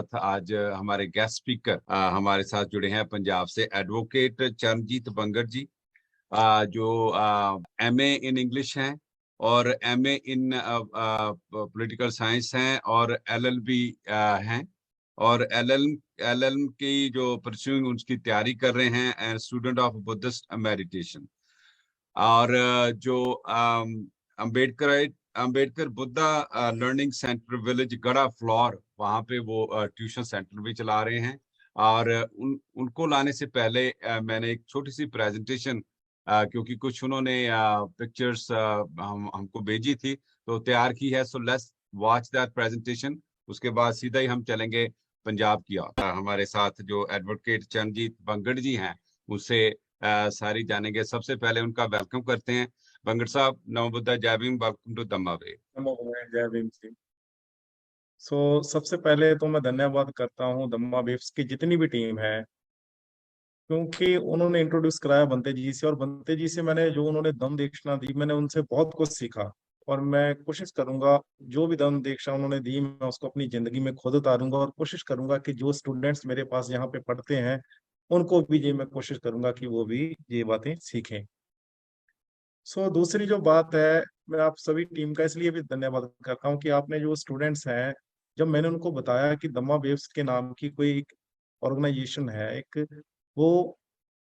साथ आज हमारे गेस्ट स्पीकर हमारे साथ जुड़े हैं पंजाब से एडवोकेट चरणजीत बंगड़ जी, जो एमए इन इंग्लिश हैं और एमए इन पॉलिटिकल साइंस हैं और एलएलबी हैं और एलएलएम की जो परस्यूइंग उसकी तैयारी कर रहे हैं and student of Buddhist meditation. और जो Ambedkar Ambedkar Buddha learning centre village गढ़ा फ्लोर, वहाँ पे वो ट्यूशन सेंटर भी चला रहे हैं। और उनको लाने से पहले मैंने एक छोटी सी प्रेजेंटेशन, क्योंकि कुछ उन्होंने पिक्चर्स हमको भेजी थी तो तैयार की है। So let's watch that presentation, उसके बाद सीधा ही हम चलेंगे पंजाब की ओर। हमारे साथ जो एडवोकेट चरणजीत बंगड़ जी हैं उससे सारी जानेंगे। सबसे पहले उनका वेलकम करते हैं। बंगड़ साहब, नमो बुद्धा, जय भीम, वेलकम टू धम्मा वे। नमो बुद्धाय, जय भीम जी। सबसे पहले तो मैं धन्यवाद करता हूँ दम्मा वेव्स की जितनी भी टीम है, क्योंकि उन्होंने इंट्रोड्यूस कराया बंते जी से, और बंते जी से मैंने जो उन्होंने दम दीक्षाएं दी, मैंने उनसे बहुत कुछ सीखा। और मैं कोशिश करूंगा जो भी दम दीक्षा उन्होंने दी मैं उसको अपनी जिंदगी में खुद उतारूंगा, और कोशिश करूंगा कि जो स्टूडेंट्स मेरे पास यहाँ पे पढ़ते हैं उनको भी ये मैं कोशिश करूंगा कि वो भी ये बातें सीखें। दूसरी जो बात है, मैं आप सभी टीम का इसलिए भी धन्यवाद करता हूँ कि आपने जो स्टूडेंट्स हैं, जब मैंने उनको बताया कि दम्मा वेव्स के नाम की कोई ऑर्गेनाइजेशन है एक, वो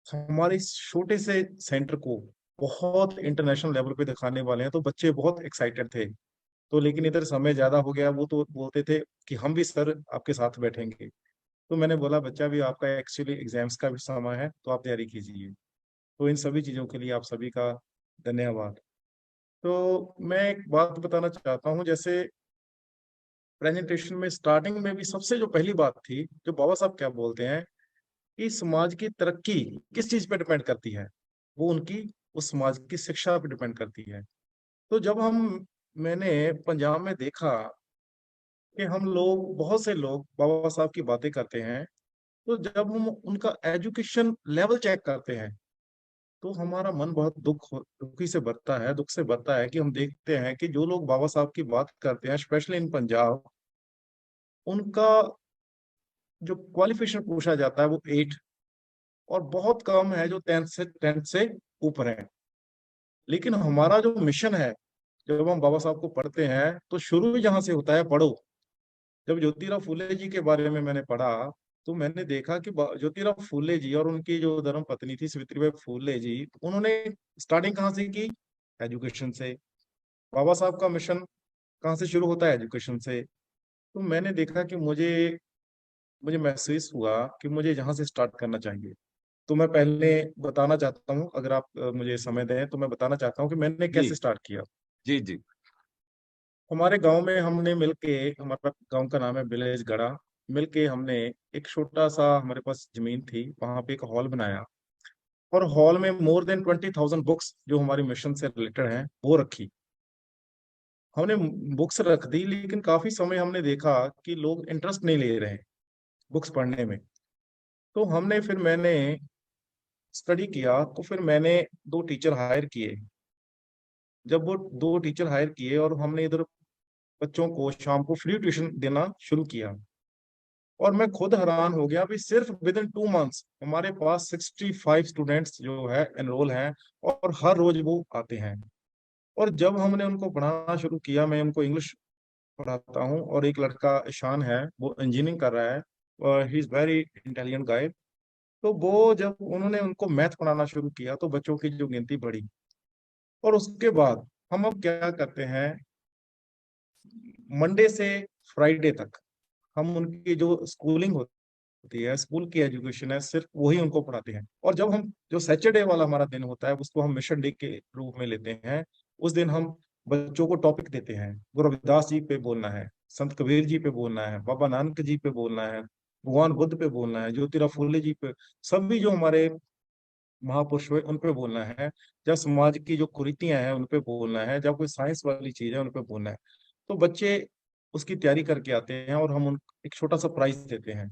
हमारे इस छोटे से सेंटर को बहुत इंटरनेशनल लेवल पे दिखाने वाले हैं, तो बच्चे बहुत एक्साइटेड थे। तो लेकिन इधर समय ज्यादा हो गया, वो तो बोलते थे कि हम भी सर आपके साथ बैठेंगे। तो मैंने बोला बच्चा भी आपका एक्चुअली एग्जाम्स का भी समय है, तो आप तैयारी कीजिए। तो इन सभी चीजों के लिए आप सभी का धन्यवाद। तो मैं एक बात बताना चाहता हूँ, जैसे प्रेजेंटेशन में स्टार्टिंग में भी सबसे जो पहली बात थी, जो बाबा साहब क्या बोलते हैं कि समाज की तरक्की किस चीज पे डिपेंड करती है, वो उनकी उस समाज की शिक्षा पे डिपेंड करती है। तो जब हम मैंने पंजाब में देखा कि हम लोग बहुत से लोग बाबा साहब की बातें करते हैं, तो जब हम उनका एजुकेशन लेवल चेक करते हैं तो हमारा मन बहुत दुखी से भरता है, दुख से भरता है कि हम देखते हैं कि जो लोग बाबा साहब की बात करते हैं स्पेशली इन पंजाब, उनका जो क्वालिफिकेशन पूछा जाता है वो 8, और बहुत कम है जो 10th से ऊपर है। लेकिन हमारा जो मिशन है, जब हम बाबा साहब को पढ़ते हैं तो शुरू ही जहां से होता है पढ़ो। जब ज्योतिराव फूले जी के बारे में मैंने पढ़ा, तो मैंने देखा कि ज्योतिराव फूले जी और उनकी जो धर्म पत्नी थी सावित्रीबाई फूले जी, उन्होंने स्टार्टिंग कहाँ से की? एजुकेशन से। बाबा साहब का मिशन कहाँ से शुरू होता है? एजुकेशन से। तो मैंने देखा कि मुझे मुझे महसूस हुआ कि मुझे यहाँ से स्टार्ट करना चाहिए। तो मैं पहले बताना चाहता हूँ, अगर आप मुझे समय दें तो मैं बताना चाहता हूँ कि मैंने जी कैसे स्टार्ट किया। जी जी। हमारे गांव में हमने मिलके, हमारा गांव का नाम है विलेज गढ़ा, मिलके हमने एक छोटा सा, हमारे पास जमीन थी, वहां पे एक हॉल बनाया। और हॉल में मोर देन 20,000 बुक्स जो हमारी मिशन से रिलेटेड हैं वो रखी। हमने बुक्स रख दी, लेकिन काफी समय हमने देखा कि लोग इंटरेस्ट नहीं ले रहे हैं बुक्स पढ़ने में। तो मैंने स्टडी किया, तो फिर मैंने 2 टीचर हायर किए। जब वो 2 टीचर हायर किए और हमने इधर बच्चों को शाम को फ्री ट्यूशन देना शुरू किया, और मैं खुद हैरान हो गया भी सिर्फ विद इन 2 मंथ्स हमारे पास 65 स्टूडेंट्स जो है एनरोल हैं, और हर रोज वो आते हैं। और जब हमने उनको पढ़ाना शुरू किया, मैं उनको इंग्लिश पढ़ाता हूँ, और एक लड़का ईशान है वो इंजीनियरिंग कर रहा है, और ही इज वेरी इंटेलिजेंट गाय। तो वो जब उन्होंने उनको मैथ पढ़ाना शुरू किया तो बच्चों की जो गिनती बढ़ी। और उसके बाद हम अब क्या करते हैं, मंडे से फ्राइडे तक हम उनकी जो स्कूलिंग होती है, स्कूल की एजुकेशन है, सिर्फ वही उनको पढ़ाते हैं। और जब हम जो सैटरडे वाला हमारा दिन होता है उसको हम मिशन डे के रूप में लेते हैं। उस दिन हम बच्चों को टॉपिक देते हैं, गुरु रविदास जी पे बोलना है, संत कबीर जी पे बोलना है, बाबा नानक जी पे बोलना है, भगवान बुद्ध पे बोलना है, ज्योतिराव फूले जी पे, सभी जो हमारे महापुरुष हुए उन पे बोलना है। जब समाज की जो कुरीतियां हैं उन पे बोलना है, जब कोई साइंस वाली चीज है उन पे बोलना है। तो बच्चे उसकी तैयारी करके आते हैं, और हम उन एक छोटा सा प्राइज देते हैं।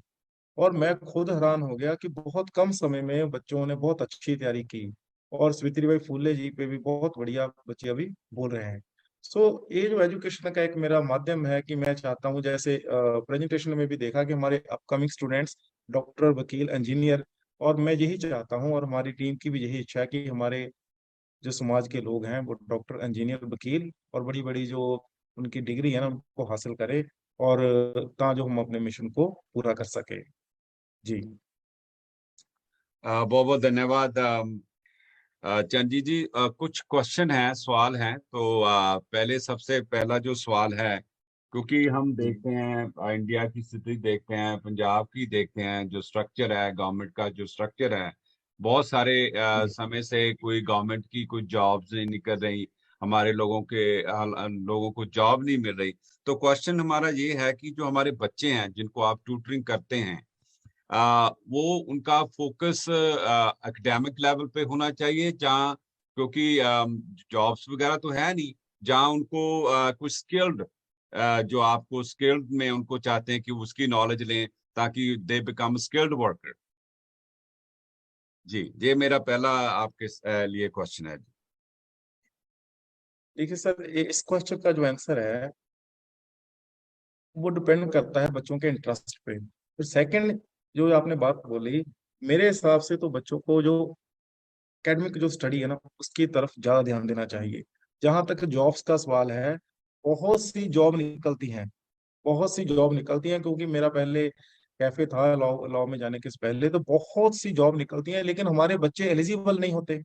और मैं खुद हैरान हो गया कि बहुत कम समय में बच्चों ने बहुत अच्छी तैयारी की, और सावित्रीबाई फूले जी पे भी बहुत बढ़िया बच्चे अभी बोल रहे हैं। सो ये जो एजुकेशन का एक मेरा माध्यम है कि मैं चाहता हूँ, जैसे प्रेजेंटेशन में भी देखा कि हमारे अपकमिंग स्टूडेंट्स डॉक्टर, वकील, इंजीनियर, और मैं यही चाहता हूँ और हमारी टीम की भी यही इच्छा है कि हमारे जो समाज के लोग हैं वो डॉक्टर, इंजीनियर, वकील और बड़ी बड़ी जो उनकी डिग्री है ना उनको हासिल करें, और जो हम अपने मिशन को पूरा कर सके। जी। बहुत बहुत धन्यवाद चंजी जी। कुछ क्वेश्चन हैं, सवाल हैं, तो पहले सबसे पहला जो सवाल है, क्योंकि हम जी। देखते हैं इंडिया की स्थिति देखते हैं, पंजाब की देखते हैं, जो स्ट्रक्चर है गवर्नमेंट का, जो स्ट्रक्चर है, बहुत सारे जी। समय से कोई गवर्नमेंट की कोई जॉब्स नहीं निकल रही, हमारे लोगों के लोगों को जॉब नहीं मिल रही। तो क्वेश्चन हमारा ये है कि जो हमारे बच्चे हैं जिनको आप ट्यूटरिंग करते हैं, वो उनका फोकस एकेडमिक लेवल पे होना चाहिए, जहाँ, क्योंकि जॉब्स वगैरह तो है नहीं, जहाँ उनको कुछ स्किल्ड, जो आपको स्किल्ड में उनको चाहते हैं कि उसकी नॉलेज लें ताकि दे बिकम स्किल्ड वर्कर। जी, ये मेरा पहला आपके लिए क्वेश्चन है। देखिए सर, इस क्वेश्चन का जो आंसर है वो डिपेंड करता है बच्चों के इंटरेस्ट पे। फिर सेकंड जो आपने बात बोली, मेरे हिसाब से तो बच्चों को जो एकेडमिक जो स्टडी है ना उसकी तरफ ज्यादा ध्यान देना चाहिए। जहां तक जॉब्स का सवाल है, बहुत सी जॉब निकलती हैं, बहुत सी जॉब निकलती हैं, क्योंकि मेरा पहले कैफे था लॉ लॉ में जाने के पहले, तो बहुत सी जॉब निकलती हैं, लेकिन हमारे बच्चे एलिजिबल नहीं होते।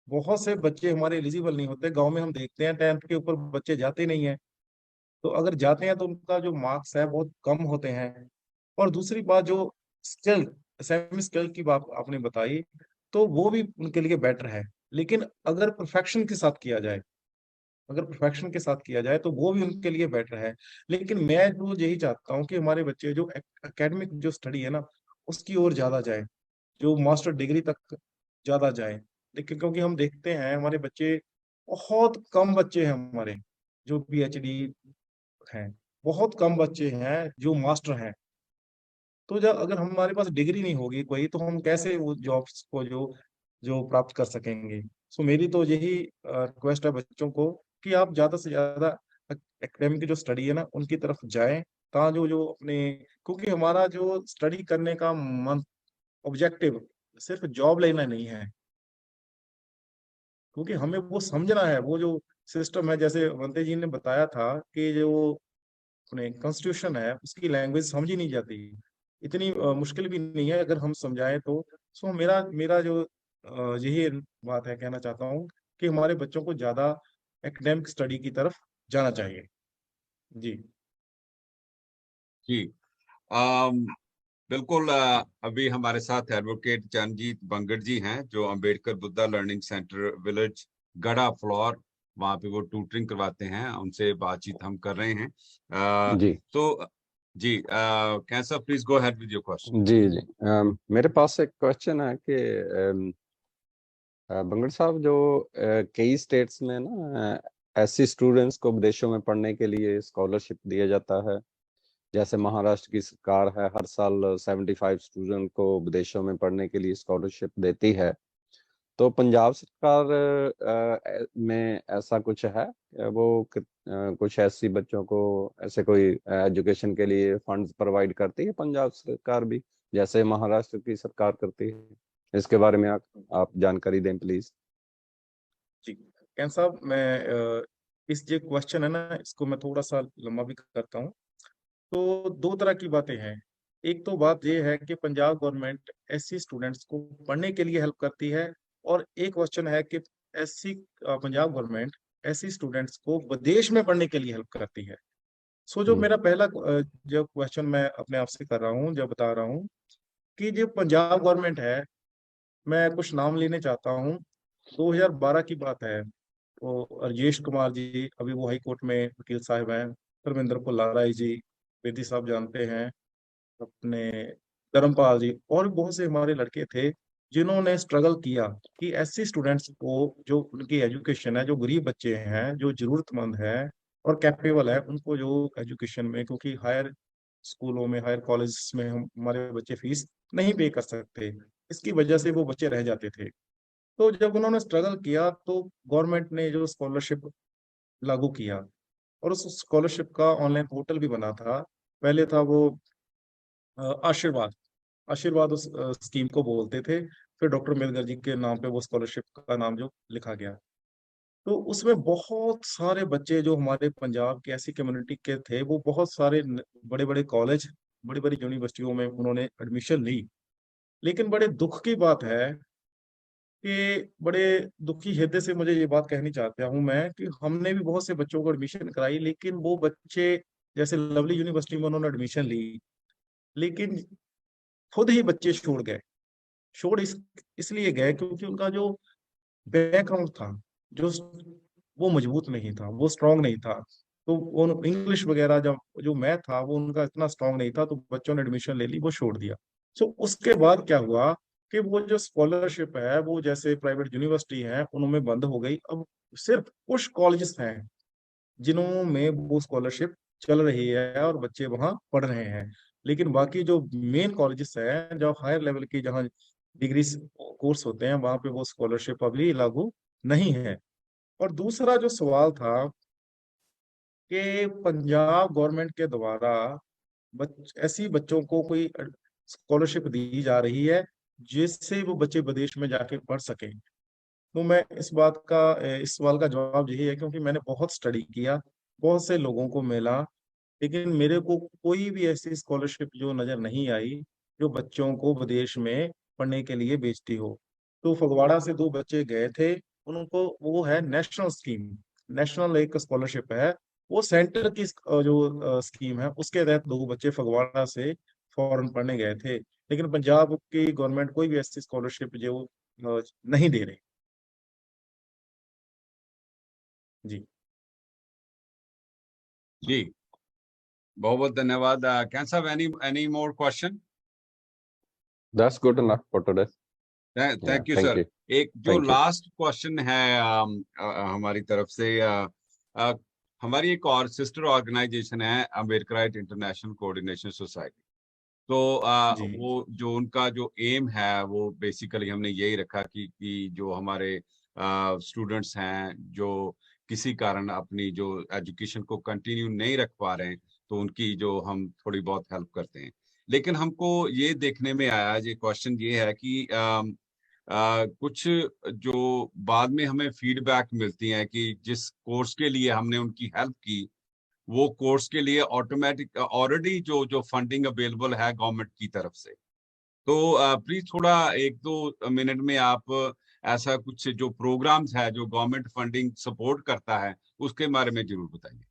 बहुत से बच्चे हमारे एलिजिबल नहीं होते। गांव में हम देखते हैं 10th के ऊपर बच्चे जाते नहीं हैं, तो अगर जाते हैं तो उनका जो मार्क्स है बहुत कम होते हैं। और दूसरी बात, जो स्किल, सेमी स्किल की बात आपने बताई, तो वो भी उनके लिए बेटर है, लेकिन अगर परफेक्शन के साथ किया जाए, अगर परफेक्शन के साथ किया जाए तो वो भी उनके लिए बेटर है। लेकिन मैं जो यही चाहता हूँ कि हमारे बच्चे जो एकेडमिक जो स्टडी है ना उसकी ओर ज्यादा जाए, जो मास्टर डिग्री तक ज्यादा जाए। लेकिन क्योंकि हम देखते हैं हमारे बच्चे, बहुत कम बच्चे हैं हमारे जो पीएचडी हैं, बहुत कम बच्चे हैं जो मास्टर हैं। तो जब अगर हमारे पास डिग्री नहीं होगी कोई, तो हम कैसे वो जॉब्स को जो जो प्राप्त कर सकेंगे। सो मेरी तो यही रिक्वेस्ट है बच्चों को कि आप ज्यादा से ज्यादा एकेडमिक की जो स्टडी है ना उनकी तरफ जाएं, जो जो अपने, क्योंकि हमारा जो स्टडी करने का मन, ऑब्जेक्टिव सिर्फ जॉब लेना नहीं है, क्योंकि हमें वो समझना है वो जो सिस्टम है। जैसे वंते जी ने बताया था कि जो अपने कॉन्स्टिट्यूशन है उसकी लैंग्वेज समझी नहीं जाती, इतनी मुश्किल भी नहीं है अगर हम समझाएं तो। सो मेरा मेरा जो यही बात है, कहना चाहता हूँ कि हमारे बच्चों को ज्यादा एकेडमिक स्टडी की तरफ जाना चाहिए। जी। जी, बिल्कुल। अभी हमारे साथ एडवोकेट चरणजीत बंगड़ जी हैं, जो Ambedkar Buddha learning centre village गड़ा फ्लोर, वहाँ पे वो ट्यूटरिंग करवाते हैं, उनसे बातचीत हम कर रहे हैं। जी तो जी, कैंसर, please go ahead with your question. जी जी मेरे पास एक क्वेश्चन है कि बंगड़ साहब, जो कई स्टेट्स में ना ऐसी स्टूडेंट्स को विदेशों में पढ़ने के लिए स्कॉलरशिप दिया जाता है। जैसे महाराष्ट्र की सरकार है, हर साल 75 स्टूडेंट को विदेशों में पढ़ने के लिए स्कॉलरशिप देती है। तो पंजाब सरकार में ऐसा कुछ है? कुछ ऐसी बच्चों को ऐसे कोई एजुकेशन के लिए फंड्स प्रोवाइड करती है पंजाब सरकार भी, जैसे महाराष्ट्र की सरकार करती है? इसके बारे में आप जानकारी दें प्लीज। जी कैन साहब, मैं इस जो क्वेश्चन है ना इसको मैं थोड़ा सा लंबा भी करता हूँ। तो दो तरह की बातें हैं। एक तो बात ये है कि पंजाब गवर्नमेंट ऐसी स्टूडेंट्स को पढ़ने के लिए हेल्प करती है, और एक क्वेश्चन है कि ऐसी पंजाब गवर्नमेंट ऐसी स्टूडेंट्स को विदेश में पढ़ने के लिए हेल्प करती है। सो जो हम्म। मेरा पहला जो क्वेश्चन मैं अपने आप से कर रहा हूँ, जो बता रहा हूँ कि जो पंजाब गवर्नमेंट है, मैं कुछ नाम लेने चाहता हूँ। 2012 की बात है, वो राजेश कुमार जी, अभी वो हाई कोर्ट में वकील साहब हैं, धर्मेंद्र पुल्लाराय जी, बेदी साहब जानते हैं, अपने धर्मपाल जी, और भी बहुत से हमारे लड़के थे जिन्होंने स्ट्रगल किया कि ऐसे स्टूडेंट्स को, जो उनकी एजुकेशन है, जो गरीब बच्चे हैं, जो जरूरतमंद हैं और कैपेबल है, उनको जो एजुकेशन में, क्योंकि हायर स्कूलों में, हायर कॉलेज में हम हमारे बच्चे फीस नहीं पे कर सकते, इसकी वजह से वो बच्चे रह जाते थे। तो जब उन्होंने स्ट्रगल किया तो गवर्नमेंट ने जो स्कॉलरशिप लागू किया। और उस स्कॉलरशिप का ऑनलाइन पोर्टल भी बना था। पहले था वो आशीर्वाद, आशीर्वाद उस स्कीम को बोलते थे। फिर डॉक्टर अम्बेडकर जी के नाम पे वो स्कॉलरशिप का नाम जो लिखा गया। तो उसमें बहुत सारे बच्चे जो हमारे पंजाब के ऐसी कम्युनिटी के थे, वो बहुत सारे बड़े बड़े कॉलेज, बड़ी बड़ी यूनिवर्सिटियों में उन्होंने एडमिशन ली। लेकिन बड़े दुख की बात है कि बड़े दुखी हृदय से मुझे ये बात कहनी चाहता हूँ मैं कि हमने भी बहुत से बच्चों को एडमिशन कराई, लेकिन वो बच्चे जैसे लवली यूनिवर्सिटी में उन्होंने एडमिशन ली, लेकिन खुद ही बच्चे छोड़ गए। छोड़ इसलिए गए क्योंकि उनका जो बैकग्राउंड था, जो वो मजबूत नहीं था, वो स्ट्रांग नहीं था। तो वो इंग्लिश वगैरह जब जो मैथ था वो उनका इतना स्ट्रांग नहीं था, तो बच्चों ने एडमिशन ले ली, वो छोड़ दिया। सो उसके बाद क्या हुआ कि वो जो स्कॉलरशिप है वो जैसे प्राइवेट यूनिवर्सिटी है उनमें बंद हो गई। अब सिर्फ कुछ कॉलेजेस हैं जिन्हों में वो स्कॉलरशिप चल रही है और बच्चे वहां पढ़ रहे हैं। लेकिन बाकी जो मेन कॉलेजेस हैं, जो हायर लेवल की जहाँ डिग्री कोर्स होते हैं, वहां पे वो स्कॉलरशिप अभी लागू नहीं है। और दूसरा जो सवाल था कि पंजाब गवर्नमेंट के द्वारा ऐसी बच्चों को कोई स्कॉलरशिप दी जा रही है जिससे वो बच्चे विदेश में जाके पढ़ सकें। तो मैं इस सवाल का जवाब यही है, क्योंकि मैंने बहुत स्टडी किया, बहुत से लोगों को मिला, लेकिन मेरे को कोई भी ऐसी स्कॉलरशिप जो नजर नहीं आई जो बच्चों को विदेश में पढ़ने के लिए भेजती हो। तो फगवाड़ा से दो बच्चे गए थे, उनको वो है नेशनल स्कीम, नेशनल एक स्कॉलरशिप है, वो सेंटर की जो स्कीम है उसके तहत दो बच्चे फगवाड़ा से फॉरेन पढ़ने गए थे। लेकिन पंजाब की गवर्नमेंट कोई भी ऐसी स्कॉलरशिप जो नहीं दे रही। जी। जी, बहुत बहुत धन्यवाद। कैन साहब, any more question? That's good enough for today. Yeah, thank you thank sir. you. एक जो Thank you. लास्ट क्वेश्चन है हमारी तरफ से, अ, हमारी एक और सिस्टर ऑर्गेनाइजेशन है अम्बेडकराइट इंटरनेशनल कोऑर्डिनेशन सोसाइटी। तो जी। वो जो उनका जो एम है वो बेसिकली हमने यही रखा कि जो हमारे स्टूडेंट्स हैं जो किसी कारण अपनी जो एजुकेशन को कंटिन्यू नहीं रख पा रहे हैं, तो उनकी जो हम थोड़ी बहुत हेल्प करते हैं। लेकिन हमको ये देखने में आया, ये क्वेश्चन ये है कि कुछ जो बाद में हमें फीडबैक मिलती है कि जिस कोर्स के लिए हमने उनकी हेल्प की, वो कोर्स के लिए ऑटोमेटिक ऑलरेडी जो जो फंडिंग अवेलेबल है गवर्नमेंट की तरफ से। तो प्लीज थोड़ा 1-2 मिनट में आप ऐसा कुछ जो प्रोग्राम्स है जो गवर्नमेंट फंडिंग सपोर्ट करता है उसके बारे में जरूर बताइए।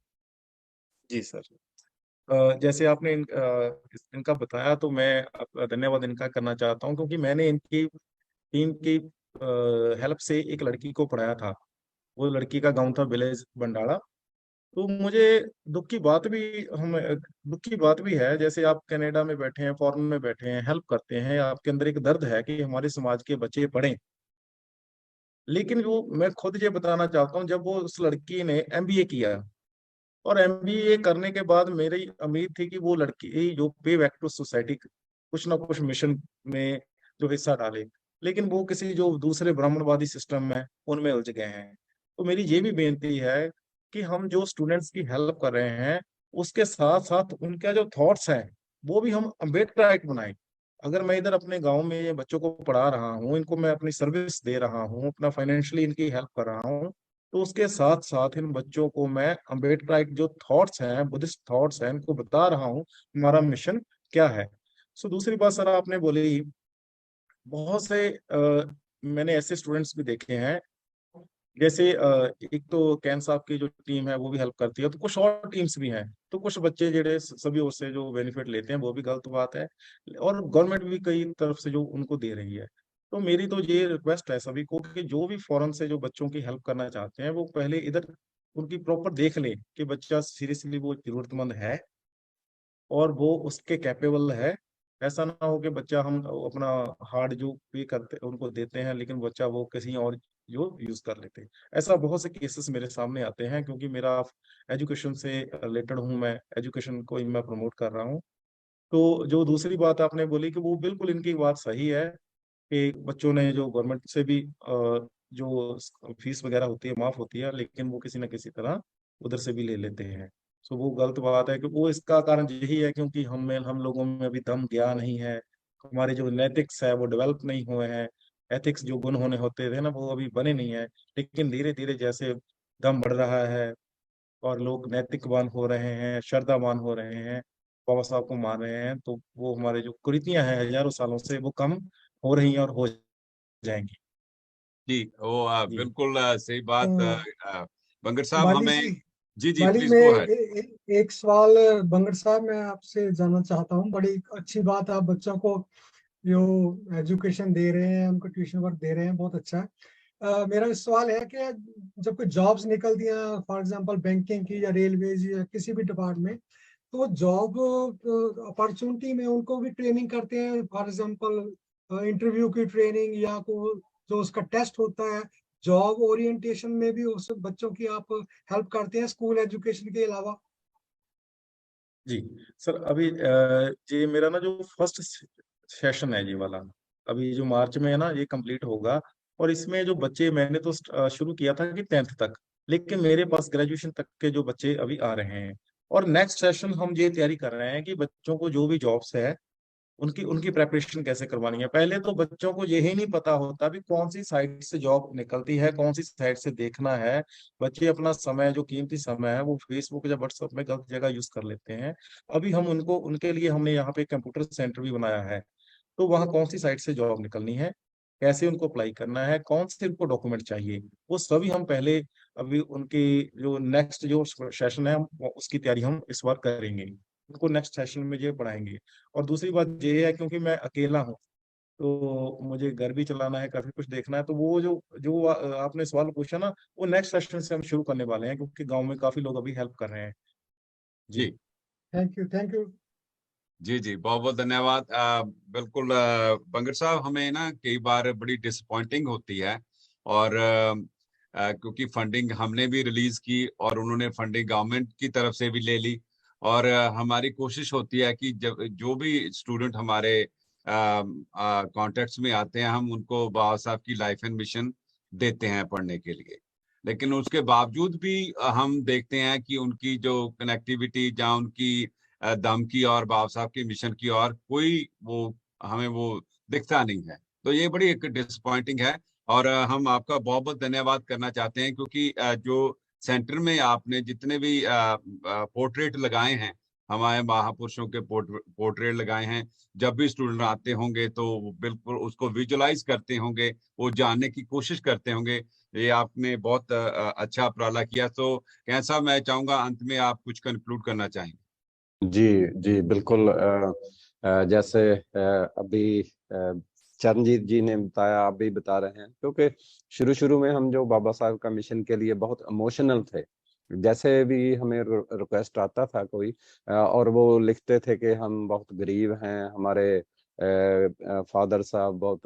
जी सर। जैसे आपने इनका बताया, तो मैं धन्यवाद इनका करना चाहता हूँ, क्योंकि मैंने इनकी टीम की हेल्प से एक लड़की को पढ़ाया था। वो लड़की का गांव था विलेज बंडाला। तो मुझे दुख की बात भी हम दुख की बात भी है, जैसे आप कनाडा में बैठे हैं, फॉरेन में बैठे हैं, हेल्प करते हैं, आपके अंदर एक दर्द है कि हमारे समाज के बच्चे पढ़ें। लेकिन वो मैं खुद ये बताना चाहता हूँ, जब वो उस लड़की ने एमबीए किया, और एमबीए करने के बाद मेरी उम्मीद थी कि वो लड़की जो पे बैक टू सोसाइटी कुछ ना कुछ मिशन में जो हिस्सा डाले, लेकिन वो किसी जो दूसरे ब्राह्मणवादी सिस्टम में उनमें उलझ गए हैं। तो मेरी ये भी बेनती है कि हम जो स्टूडेंट्स की हेल्प कर रहे हैं, उसके साथ साथ उनका जो थॉट्स हैं वो भी हम अम्बेडकराइट बनाएं। अगर मैं इधर अपने गांव में ये बच्चों को पढ़ा रहा हूँ, इनको मैं अपनी सर्विस दे रहा हूँ, अपना फाइनेंशियली इनकी हेल्प कर रहा हूँ, तो उसके साथ साथ इन बच्चों को मैं अम्बेडकराइट जो थॉट्स हैं, बुद्धिस्ट थॉट्स हैं, इनको बता रहा हूँ हमारा मिशन क्या है। सो दूसरी बात सर आपने बोली, बहुत से मैंने ऐसे स्टूडेंट्स भी देखे हैं, जैसे एक तो कैन साहब की जो टीम है वो भी हेल्प करती है, तो कुछ और टीम्स भी हैं। तो कुछ बच्चे जेडे सभी उससे जो बेनिफिट लेते हैं वो भी गलत बात है, और गवर्नमेंट भी कई तरफ से जो उनको दे रही है। तो मेरी तो ये रिक्वेस्ट है सभी को कि जो भी फॉरेन से जो बच्चों की हेल्प करना चाहते हैं, वो पहले इधर उनकी प्रॉपर देख लें कि बच्चा सीरियसली वो जरूरतमंद है और वो उसके कैपेबल है। ऐसा ना हो कि बच्चा हम अपना हार्ड जो पे करते उनको देते हैं, लेकिन बच्चा वो किसी और जो यूज कर लेते हैं। ऐसा बहुत से केसेस मेरे सामने आते हैं, क्योंकि मेरा एजुकेशन से रिलेटेड हूँ, मैं एजुकेशन को ही मैं प्रमोट कर रहा हूँ। तो जो दूसरी बात आपने बोली कि वो बिल्कुल इनकी बात सही है कि बच्चों ने जो गवर्नमेंट से भी जो फीस वगैरह होती है माफ होती है, लेकिन वो किसी न किसी तरह उधर से भी ले लेते हैं। सो वो गलत बात है कि वो इसका कारण यही है क्योंकि हम लोगों में अभी दम ज्ञान नहीं है, हमारे जो नैतिक्स है वो डेवलप नहीं हुए हैं, एथिक्स जो गुण होने होते थे ना वो अभी बने नहीं है। लेकिन धीरे धीरे जैसे दम बढ़ रहा है और लोग नैतिकवान हो रहे हैं, श्रद्धावान हो रहे हैं, बाबा साहब को मान रहे हैं, तो वो हमारे जो कुरीतियां हैं हजारों सालों से वो कम हो रही हैं और हो जाएंगी। जी वो जी। बिल्कुल सही बात। तो बंगर साहब माली हमें, जी, जी जी माली प्लीज में गो अहेड। एक सवाल बंगड़ साहब मैं आपसे जानना चाहता हूँ। बड़ी अच्छी बात, आप बच्चों को जो एजुकेशन दे रहे हैं, उनको ट्यूशन वर्क दे रहे हैं, बहुत अच्छा है। मेरा सवाल है कि जब कोई जॉब्स निकलती हैं, फॉर एग्जांपल बैंकिंग की या रेलवेज या किसी भी डिपार्टमेंट, तो जॉब अपॉर्चुनिटी में उनको भी ट्रेनिंग करते हैं, फॉर एग्जांपल इंटरव्यू की ट्रेनिंग या को जो उसका टेस्ट होता है, जॉब ओरिएंटेशन में भी उस बच्चों की आप हेल्प करते हैं स्कूल एजुकेशन के अलावा? जी सर, अभी ये मेरा ना जो फर्स्ट सेशन है ये वाला, अभी जो मार्च में है ना ये कंप्लीट होगा। और इसमें जो बच्चे मैंने तो शुरू किया था कि 10th तक, लेकिन मेरे पास ग्रेजुएशन तक के जो बच्चे अभी आ रहे हैं। और नेक्स्ट सेशन हम ये तैयारी कर रहे हैं कि बच्चों को जो भी जॉब्स है उनकी उनकी प्रेपरेशन कैसे करवानी है। पहले तो बच्चों को यही नहीं पता होता भी कौन सी साइट से जॉब निकलती है, कौन सी साइट से देखना है। बच्चे अपना समय, जो कीमती समय है, वो फेसबुक या व्हाट्सएप में गलत जगह यूज कर लेते हैं। अभी हम उनको उनके लिए हमने यहाँ पे कंप्यूटर सेंटर भी बनाया है। तो वहाँ कौन सी साइट से जॉब निकलनी है, कैसे उनको अप्लाई करना है, कौन से उनको डॉक्यूमेंट चाहिए, वो सभी हम पहले अभी उनकी जो नेक्स्ट जो सेशन है उसकी तैयारी हम इस बार करेंगे, उनको नेक्स्ट सेशन में ये पढ़ाएंगे। और दूसरी बात ये है क्योंकि मैं अकेला हूँ तो मुझे घर भी चलाना है, काफी कुछ देखना है, तो वो जो जो आपने सवाल पूछा ना, वो नेक्स्ट सेशन से हम शुरू करने वाले हैं क्योंकि गांव में काफी लोग अभी हेल्प कर रहे हैं। जी। जी थैंक यू, थैंक यू। जी जी बहुत बहुत धन्यवाद। बिल्कुल बंगर साहब, हमें ना कई बार बड़ी डिसअपॉइंटिंग होती है, और क्योंकि फंडिंग हमने भी रिलीज की और उन्होंने फंडिंग गवर्नमेंट की तरफ से भी ले ली। और हमारी कोशिश होती है कि जब जो भी स्टूडेंट हमारे कॉन्टेक्ट्स में आते हैं, हम उनको बाबा साहब की लाइफ एंड मिशन देते हैं पढ़ने के लिए। लेकिन उसके बावजूद भी हम देखते हैं कि उनकी जो कनेक्टिविटी, जहाँ उनकी दम की और बाबा साहब की मिशन की और कोई वो हमें वो दिखता नहीं है। तो ये बड़ी एक डिसअपॉइंटिंग है। और हम आपका बहुत बहुत धन्यवाद करना चाहते हैं, क्योंकि जो सेंटर में आपने जितने भी पोर्ट्रेट लगाए हैं, हमारे महापुरुषों के पोर्ट्रेट लगाए हैं, जब भी स्टूडेंट आते होंगे तो वो बिल्कुल उसको विजुलाइज करते होंगे, वो जानने की कोशिश करते होंगे। ये आपने बहुत अच्छा उपराला किया। तो कैसा, मैं चाहूंगा अंत में आप कुछ कंक्लूड करना चाहेंगे। जी जी बिल्कुल। जैसे अभी चरणजीत जी ने बताया, आप भी बता रहे हैं, क्योंकि शुरू शुरू में हम जो बाबा साहब का मिशन के लिए बहुत इमोशनल थे। जैसे भी हमें रिक्वेस्ट आता था कोई, और वो लिखते थे कि हम बहुत गरीब हैं, हमारे फादर साहब बहुत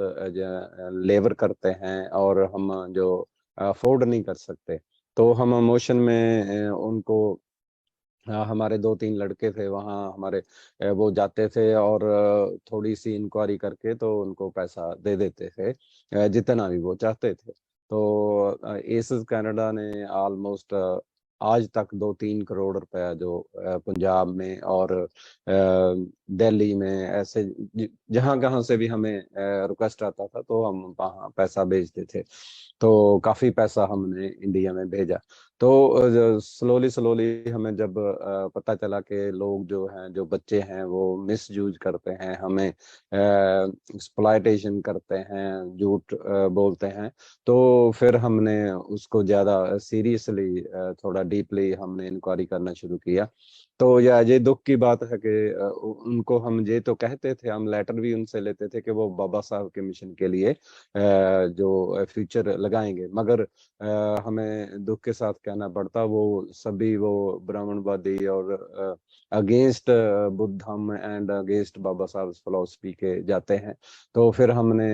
लेबर करते हैं और हम जो अफोर्ड नहीं कर सकते, तो हम इमोशन में उनको, हाँ, हमारे 2-3 लड़के थे वहाँ हमारे, वो जाते थे और थोड़ी सी इंक्वायरी करके तो उनको पैसा दे देते थे, जितना भी वो चाहते थे। तो एसस कनाडा ने ऑलमोस्ट आज तक 2-3 करोड़ रुपया जो पंजाब में और दिल्ली में, ऐसे जहाँ कहाँ से भी हमें रिक्वेस्ट आता था तो हम वहाँ पैसा भेजते थे। तो काफी पैसा हमने इंडिया में भेजा। तो स्लोली स्लोली हमें जब पता चला कि लोग जो हैं, जो बच्चे हैं, वो मिसयूज करते हैं, हमें एक्सप्लॉयटेशन करते हैं, झूठ बोलते हैं, तो फिर हमने उसको ज़्यादा सीरियसली, थोड़ा डीपली हमने इंक्वायरी करना शुरू किया। तो ये दुख की बात है कि उनको हम ये तो कहते थे, हम लेटर भी उनसे लेते थे कि वो बाबा साहब के मिशन के लिए जो फ्यूचर लगाएंगे, मगर हमें दुख के साथ कहना पड़ता, वो सभी वो ब्राह्मणवादी और अगेंस्ट बुद्धम एंड अगेंस्ट बाबा साहब फिलॉसफी के जाते हैं। तो फिर हमने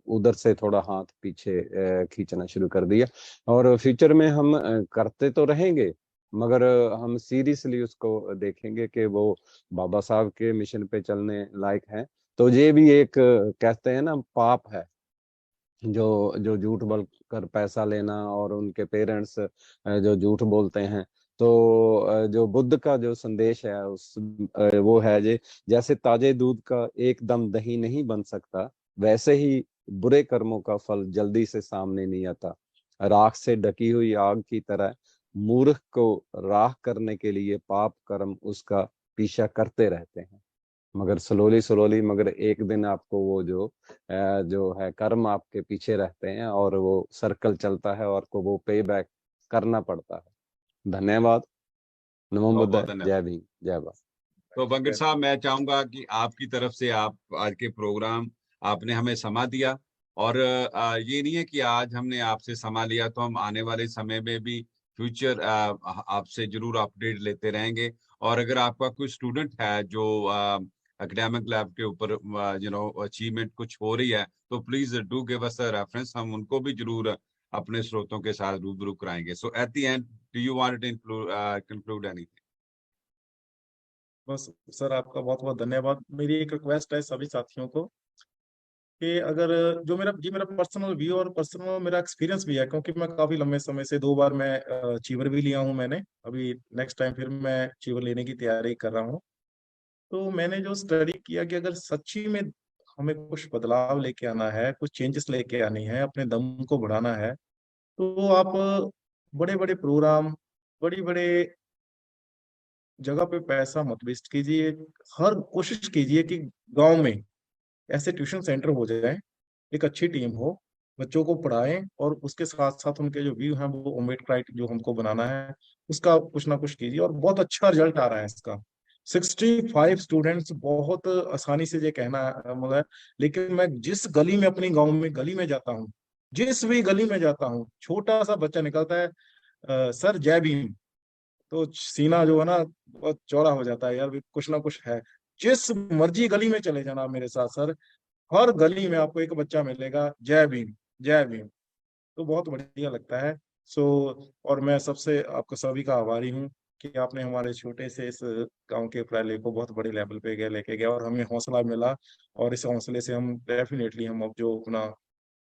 उधर से थोड़ा हाथ पीछे खींचना शुरू कर दिया। और फ्यूचर में हम करते तो रहेंगे, मगर हम सीरियसली उसको देखेंगे कि वो बाबा साहब के मिशन पे चलने लायक हैं। तो ये भी एक कहते हैं ना, पाप है, जो जो झूठ बोल कर पैसा लेना, और उनके पेरेंट्स जो झूठ बोलते हैं। तो जो बुद्ध का जो संदेश है वो है जैसे ताजे दूध का एकदम दही नहीं बन सकता, वैसे ही बुरे कर्मों का फल जल्दी से सामने नहीं आता। राख से ढकी हुई आग की तरह मूर्ख को राख करने के लिए पाप कर्म उसका पीछा करते रहते हैं, मगर स्लोली मगर एक दिन आपको वो जो है कर्म आपके पीछे रहते हैं और वो सर्कल चलता है और को वो पे बैक करना पड़ता है। धन्यवाद। नमो बहुत बहुत बुद्धाय। धन्यवाद। जय भीम, जय भारत। तो बंगड़ साहब, मैं चाहूंगा कि आपकी तरफ से आप आज के प्रोग्राम आपने हमें समा दिया, और ये नहीं है कि आज हमने आपसे समा लिया तो हम आने वाले समय में भी फ्यूचर आपसे जरूर अपडेट लेते रहेंगे। और अगर आपका कोई स्टूडेंट है जो एकेडमिक लैब के ऊपर अचीवमेंट कुछ हो रही है, तो please do give us a reference, हम उनको भी जरूर अपने स्रोतों के साथ रूबरू कराएंगे। So at the end, do you want to conclude anything? बस सर, आपका बहुत बहुत धन्यवाद। मेरी एक रिक्वेस्ट है सभी साथियों को कि अगर जो मेरा पर्सनल व्यू और पर्सनल मेरा एक्सपीरियंस भी है, क्योंकि मैं काफी लंबे समय से 2 बार मैं अचीवर भी लिया हूँ मैंने। अभी नेक्स्ट टाइम फिर मैं अचीवर लेने की तैयारी कर रहा हूँ। तो मैंने जो स्टडी किया कि अगर सच्ची में हमें कुछ बदलाव लेके आना है, कुछ चेंजेस लेके आनी है, अपने दम को बढ़ाना है, तो आप बड़े बड़े प्रोग्राम, बड़ी बड़े जगह पे पैसा मत वेस्ट कीजिए। हर कोशिश कीजिए कि गांव में ऐसे ट्यूशन सेंटर हो जाए, एक अच्छी टीम हो, बच्चों को पढ़ाएं, और उसके साथ साथ उनके जो व्यू हैं वो ओमेट क्राइट जो हमको बनाना है उसका कुछ ना कुछ कीजिए। और बहुत अच्छा रिजल्ट आ रहा है इसका। 65 स्टूडेंट्स बहुत आसानी से ये कहना मगर, लेकिन मैं जिस गली में, अपनी गांव में गली में जाता हूँ, जिस भी गली में जाता हूँ, छोटा सा बच्चा निकलता है, सर जय भीम, तो सीना जो है ना बहुत चौड़ा हो जाता है यार, भी कुछ ना कुछ है। जिस मर्जी गली में चले जाना मेरे साथ सर, हर गली में आपको एक बच्चा मिलेगा जय भीम जय भीम। तो बहुत बढ़िया लगता है। सो, और मैं सबसे आपका सभी का आभारी हूँ कि आपने हमारे छोटे से इस गांव के प्रयालय को बहुत बड़े लेवल पे गए लेके गया, और हमें हौसला मिला। और इस हौसले से हम डेफिनेटली हम अब जो अपना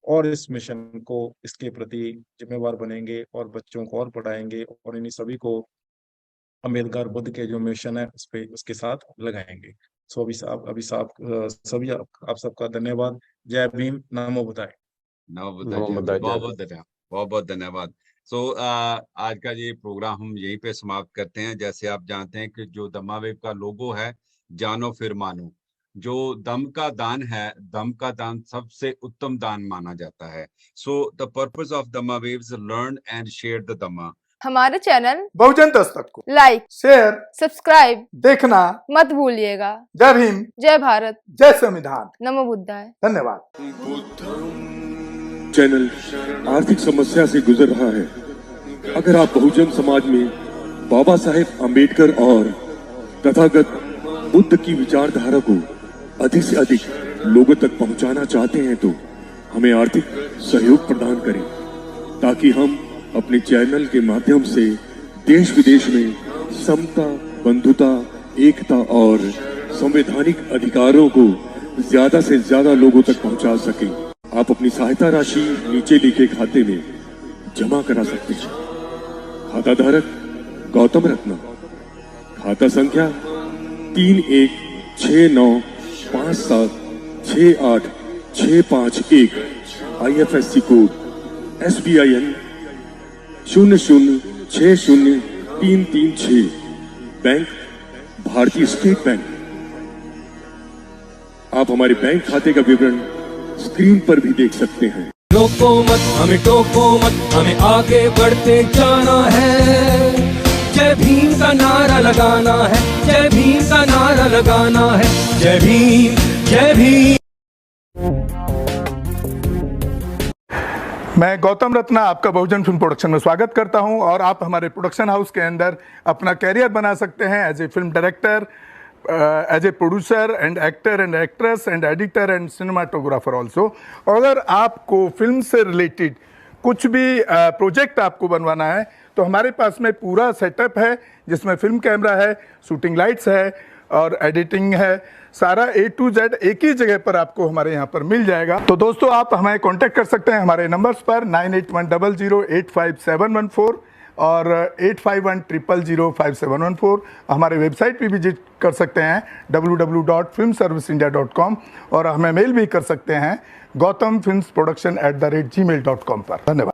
और इस मिशन को, इसके प्रति जिम्मेवार बनेंगे और बच्चों को और पढ़ाएंगे, और इन्हीं सभी को अम्बेडकर बुद्ध के जो मिशन है उस पे उसके साथ लगाएंगे। सो अभी साहब सभी आप सबका धन्यवाद। जय भीम, नमो बुद्धाय। नमो बुद्धाय। नमो जय बुद्धाय। भीम। जय बहुत बहुत धन्यवाद, बहुत बहुत धन्यवाद। सो आज का ये प्रोग्राम हम यहीं पे समाप्त करते हैं। जैसे आप जानते हैं कि जो दम्मावेव का लोगो है, जानो फिर मानो, जो दम का दान है, दम का दान सबसे उत्तम दान माना जाता है। So the purpose of Dhammawaves, learn and share the Dhamma. हमारे चैनल बहुजन दस्तक को लाइक, शेयर, सब्सक्राइब देखना। मत भूलिएगा। जय भीम, जय भारत, जय संविधान। नमो बुद्धाय। धन्यवाद। चैनल आर्थिक समस्या से गुजर रहा है। अगर आप बहुजन समाज में बाबा साहेब अम्बेडकर और तथागत बुद्ध की विचारधारा को अधिक से अधिक लोगों तक पहुंचाना चाहते हैं तो हमें आर्थिक सहयोग प्रदान करें, ताकि हम अपने चैनल के माध्यम से देश विदेश में समता, बंधुता, एकता और संवैधानिक अधिकारों को ज्यादा से ज्यादा लोगों तक पहुंचा सकें। आप अपनी सहायता राशि नीचे लिखे खाते में जमा करा सकते हैं। खाता धारक गौतम रत्ना, खाता संख्या 316957686551, IFSC कोड SBIN 0060336, बैंक भारतीय स्टेट बैंक। आप हमारे बैंक खाते का विवरण स्क्रीन पर भी देख सकते हैं। रोको मत, हमें टोको मत, हमें आगे बढ़ते जाना है। जय भीम का नारा लगाना है, जय भीम का नारा लगाना है। जय भीम, जय भीम। मैं गौतम रत्ना आपका बहुजन फिल्म प्रोडक्शन में स्वागत करता हूं, और आप हमारे प्रोडक्शन हाउस के अंदर अपना कैरियर बना सकते हैं as a film director, as a producer and actor and actress and editor and cinematographer also. अगर आपको फिल्म से रिलेटेड कुछ भी प्रोजेक्ट आपको बनवाना है तो हमारे पास में पूरा सेटअप है, जिसमें फिल्म कैमरा है, शूटिंग लाइट्स है और एडिटिंग है। सारा A to Z एक ही जगह पर आपको हमारे यहाँ पर मिल जाएगा। तो दोस्तों, आप हमें कांटेक्ट कर सकते हैं हमारे नंबर्स पर 9810085714। और 8510005714 हमारे वेबसाइट पे विजिट कर सकते हैं www.filmserviceindia.com और हमें मेल भी कर सकते हैं gautamfilmsproduction@gmail.com पर। धन्यवाद।